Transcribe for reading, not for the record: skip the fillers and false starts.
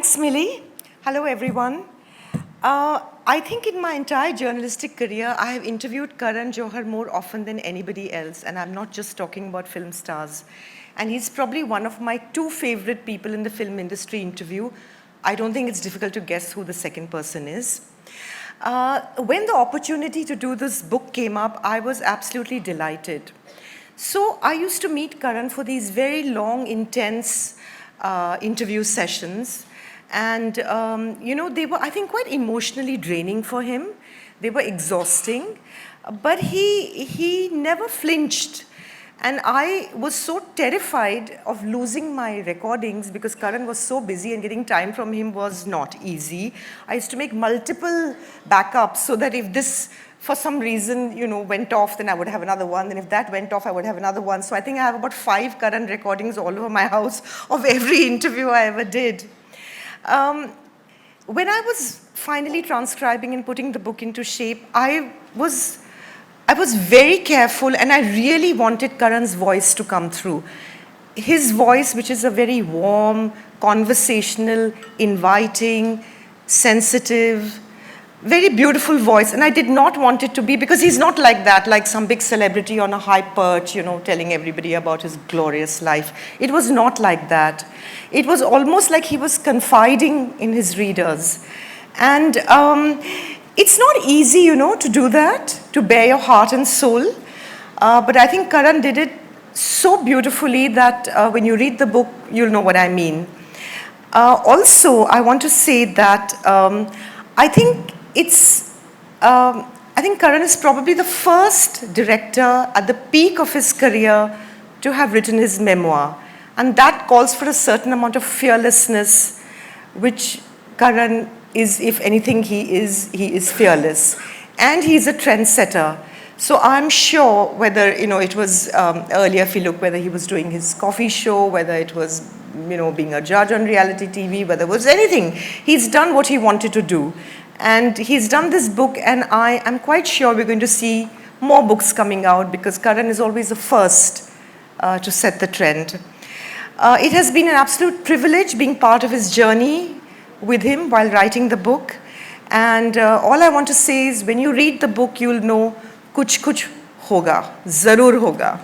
Thanks, Millie. Hello, everyone. I think in my entire journalistic career, I have interviewed Karan Johar more often than anybody else, and I'm not just talking about film stars. And he's probably one of my two favorite people in the film industry interview. I don't think it's difficult to guess who the second person is. When the opportunity to do this book came up, I was absolutely delighted. So I used to meet Karan for these very long, intense interview sessions. And, they were, I think, quite emotionally draining for him. They were exhausting. But he never flinched. And I was so terrified of losing my recordings because Karan was so busy and getting time from him was not easy. I used to make multiple backups so that if this, for some reason, went off, then I would have another one. Then if that went off, I would have another one. So I think I have about 5 Karan recordings all over my house of every interview I ever did. When I was finally transcribing and putting the book into shape, I was very careful, and I really wanted Karan's voice to come through. His voice, which is a very warm, conversational, inviting, sensitive, very beautiful voice. And I did not want it to be, because he's not like that, like some big celebrity on a high perch, telling everybody about his glorious life. It was not like that. It was almost like he was confiding in his readers. And it's not easy, to do that, to bare your heart and soul. But I think Karan did it so beautifully that when you read the book, you'll know what I mean. Also, I want to say that I think Karan is probably the first director at the peak of his career to have written his memoir. And that calls for a certain amount of fearlessness, which Karan is, if anything, he is fearless. And he's a trendsetter. So I'm sure whether, it was earlier, if you look, whether he was doing his coffee show, whether it was, being a judge on reality TV, whether it was anything, he's done what he wanted to do. And he's done this book, and I am quite sure we're going to see more books coming out, because Karan is always the first to set the trend. It has been an absolute privilege being part of his journey with him while writing the book. And all I want to say is, when you read the book, you'll know kuch kuch hoga, zarur hoga.